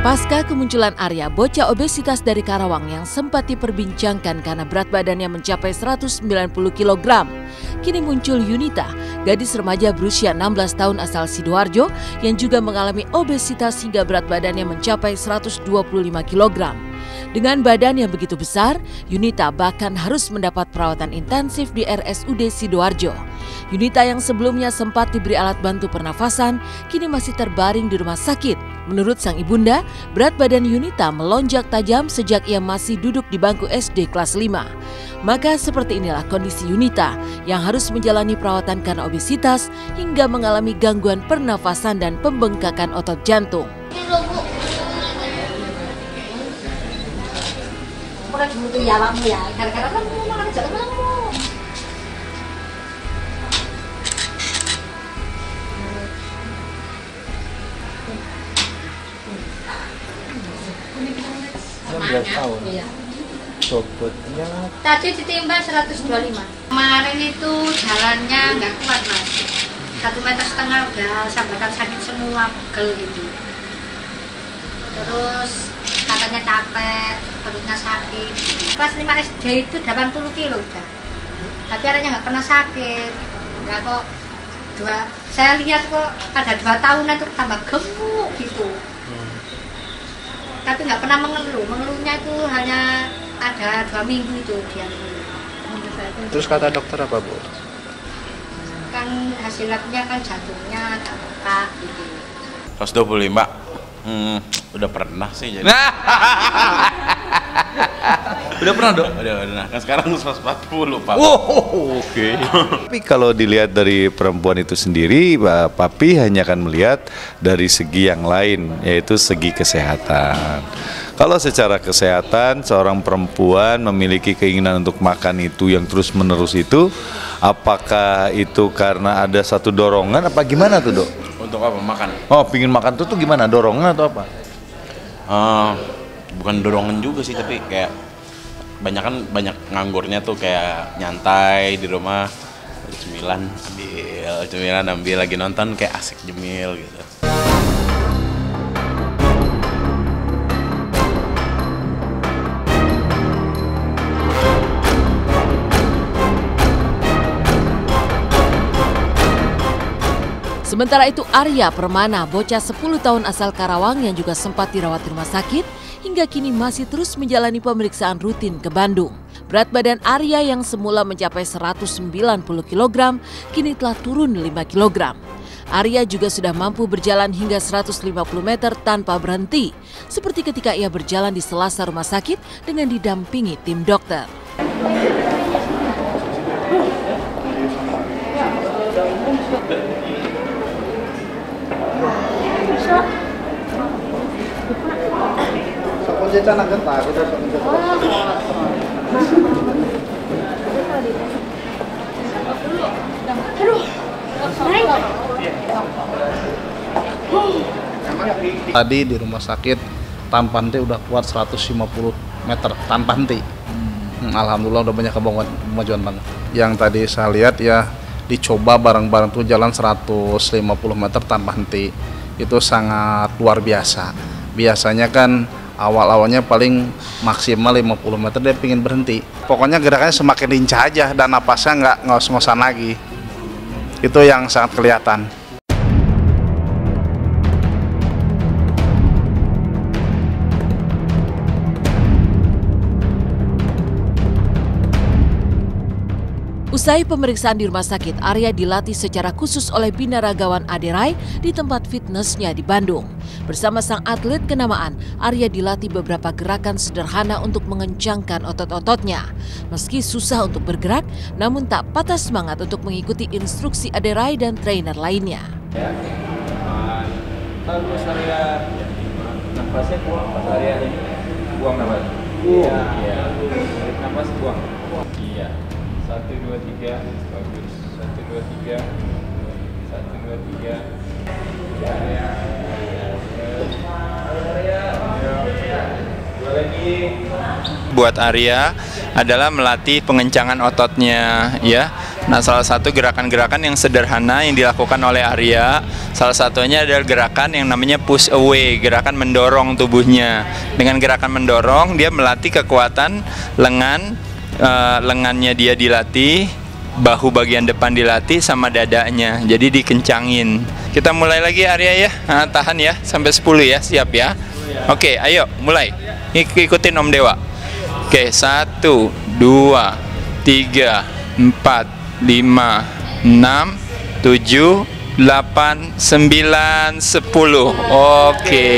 Pasca kemunculan Arya, bocah obesitas dari Karawang yang sempat diperbincangkan karena berat badannya mencapai 190 kg. Kini muncul Yunita, gadis remaja berusia 16 tahun asal Sidoarjo yang juga mengalami obesitas hingga berat badannya mencapai 125 kg. Dengan badan yang begitu besar, Yunita bahkan harus mendapat perawatan intensif di RSUD Sidoarjo. Yunita yang sebelumnya sempat diberi alat bantu pernafasan, kini masih terbaring di rumah sakit. Menurut sang ibunda, berat badan Yunita melonjak tajam sejak ia masih duduk di bangku SD kelas 5. Maka seperti inilah kondisi Yunita yang harus menjalani perawatan karena obesitas hingga mengalami gangguan pernafasan dan pembengkakan otot jantung. Tahun. Iya. Bobotnya tadi ditimbang 125. Kemarin itu jalannya nggak kuat mas. 1,5 meter udah sambatan sakit semua, pegel gitu. Terus katanya capek, perutnya sakit. Kelas 5 SD itu 80 kilo udah. Tapi arahnya nggak pernah sakit. Ya kok saya lihat kok ada 2 tahunan itu tambah gemuk gitu. Tapi nggak pernah mengeluh, mengeluhnya itu hanya ada 2 minggu itu dia mengeluh. Terus kata dokter apa, Bu? Kan hasil labnya kan jantungnya agak bengkak gitu. 125, udah pernah sih jadi. Udah pernah dong? Udah. Kan sekarang 140, Pak. Oke. Tapi kalau dilihat dari perempuan itu sendiri, Papi hanya akan melihat dari segi yang lain, yaitu segi kesehatan. Kalau secara kesehatan, seorang perempuan memiliki keinginan untuk makan itu yang terus-menerus itu, apakah itu karena ada satu dorongan, apa gimana tuh, Dok? Untuk apa? Makan? Oh, pingin makan tuh gimana? Dorongan atau apa? Bukan dorongan juga sih, tapi kayak banyak nganggurnya tuh kayak nyantai di rumah, cemilan ambil lagi nonton kayak asik jemil gitu. Sementara itu Arya Permana, bocah 10 tahun asal Karawang yang juga sempat dirawat di rumah sakit, hingga kini masih terus menjalani pemeriksaan rutin ke Bandung. Berat badan Arya yang semula mencapai 190 kg, kini telah turun 5 kg. Arya juga sudah mampu berjalan hingga 150 meter tanpa berhenti, seperti ketika ia berjalan di sela-sela rumah sakit dengan didampingi tim dokter. Tadi di rumah sakit tanpa henti udah kuat 150 meter tanpa henti. Alhamdulillah udah banyak kemajuan banget. Yang tadi saya lihat ya dicoba bareng-bareng tuh jalan 150 meter tanpa henti. Itu sangat luar biasa. Biasanya kan awal-awalnya paling maksimal 50 meter dia pingin berhenti. Pokoknya gerakannya semakin lincah aja dan napasnya nggak ngos-ngosan lagi. Itu yang sangat kelihatan. Usai pemeriksaan di rumah sakit, Arya dilatih secara khusus oleh binaragawan Aderai di tempat fitnessnya di Bandung. Bersama sang atlet kenamaan, Arya dilatih beberapa gerakan sederhana untuk mengencangkan otot-ototnya. Meski susah untuk bergerak, namun tak patah semangat untuk mengikuti instruksi Aderai dan trainer lainnya. Bagus Arya. Nafasnya buang, pas Arya ini buang nafas. Iya. Tarik nafas buang. Iya. 1, 2, 3, bagus. 1, 2, 3, 1, 2, 3. Ya. Dua lagi. Buat Arya adalah melatih pengencangan ototnya, ya, Nah, salah satu gerakan-gerakan yang sederhana yang dilakukan oleh Arya, salah satunya adalah gerakan yang namanya push away, gerakan mendorong tubuhnya. Dengan gerakan mendorong, dia melatih kekuatan lengan, lengannya dia dilatih, bahu bagian depan dilatih, sama dadanya, jadi dikencangin. Kita mulai lagi Arya ya, tahan ya, sampai 10 ya, siap ya. Oke, ayo mulai, ikutin Om Dewa. Oke, 1, 2, 3, 4, 5, 6, 7, 8, 9, 10. Oke.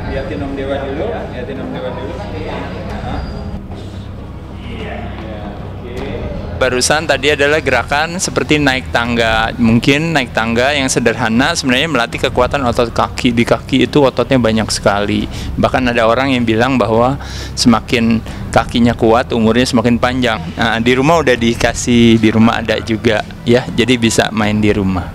Lihatin Om Dewa dulu, lihatin Om Dewa dulu. Barusan tadi adalah gerakan seperti naik tangga. Mungkin naik tangga yang sederhana sebenarnya melatih kekuatan otot kaki. Di kaki itu ototnya banyak sekali. Bahkan ada orang yang bilang bahwa semakin kakinya kuat, umurnya semakin panjang. Nah, di rumah udah dikasih, di rumah ada juga ya. Jadi bisa main di rumah.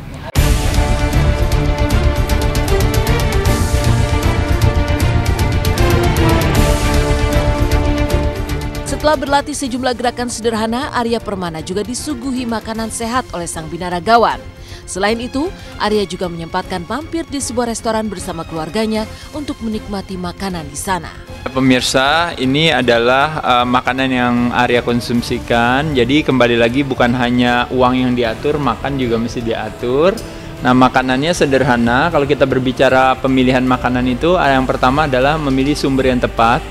Setelah berlatih sejumlah gerakan sederhana, Arya Permana juga disuguhi makanan sehat oleh sang binaragawan. Selain itu, Arya juga menyempatkan mampir di sebuah restoran bersama keluarganya untuk menikmati makanan di sana. Pemirsa, ini adalah makanan yang Arya konsumsikan. Jadi kembali lagi bukan hanya uang yang diatur, makan juga mesti diatur. Nah, makanannya sederhana. Kalau kita berbicara pemilihan makanan itu, yang pertama adalah memilih sumber yang tepat.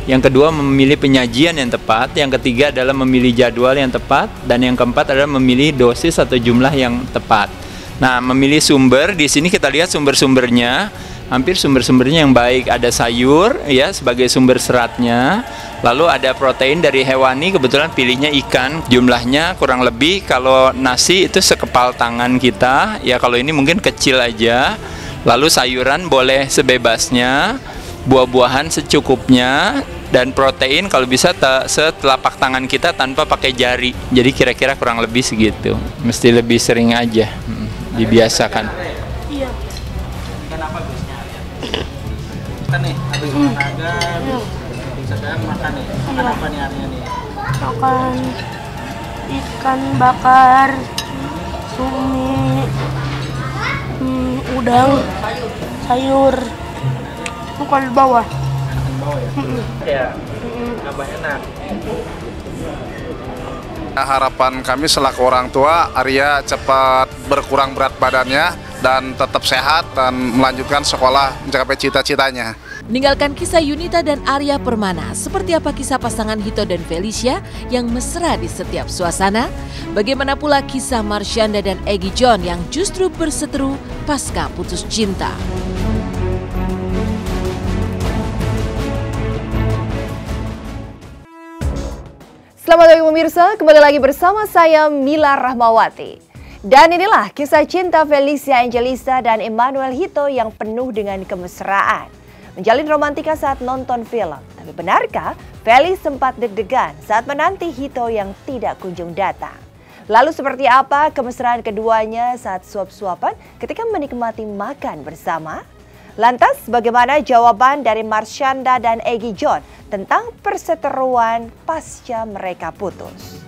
Yang kedua, memilih penyajian yang tepat. Yang ketiga adalah memilih jadwal yang tepat. Dan yang keempat adalah memilih dosis atau jumlah yang tepat. Nah, memilih sumber, di sini kita lihat sumber-sumbernya. Hampir sumber-sumbernya yang baik. Ada sayur ya sebagai sumber seratnya. Lalu ada protein dari hewani, kebetulan pilihnya ikan. Jumlahnya kurang lebih kalau nasi itu sekepal tangan kita. Ya kalau ini mungkin kecil aja. Lalu sayuran boleh sebebasnya. Buah-buahan secukupnya. Dan protein kalau bisa setelapak tangan kita tanpa pakai jari. Jadi kira-kira kurang lebih segitu. Mesti lebih sering aja dibiasakan. Iya. Kenapa biasanya Arya? Makan nih, habis olahraga, sedang makan nih. Makan apa nih Arya nih? Makan ikan bakar, cumi, udang, sayur. Bukan di bawah. Ya, nambah enak. Harapan kami selaku orang tua, Arya cepat berkurang berat badannya dan tetap sehat dan melanjutkan sekolah mencapai cita-citanya. Meninggalkan kisah Yunita dan Arya Permana, seperti apa kisah pasangan Hito dan Felicia yang mesra di setiap suasana? Bagaimana pula kisah Marsyanda dan Egy John yang justru berseteru pasca putus cinta? Selamat pagi pemirsa, kembali lagi bersama saya Mila Rahmawati. Dan inilah kisah cinta Felicia Angelista dan Emmanuel Hito yang penuh dengan kemesraan. Menjalin romantika saat nonton film. Tapi benarkah Feli sempat deg-degan saat menanti Hito yang tidak kunjung datang? Lalu seperti apa kemesraan keduanya saat suap-suapan ketika menikmati makan bersama? Lantas bagaimana jawaban dari Marsyanda dan Egy John tentang perseteruan pasca mereka putus?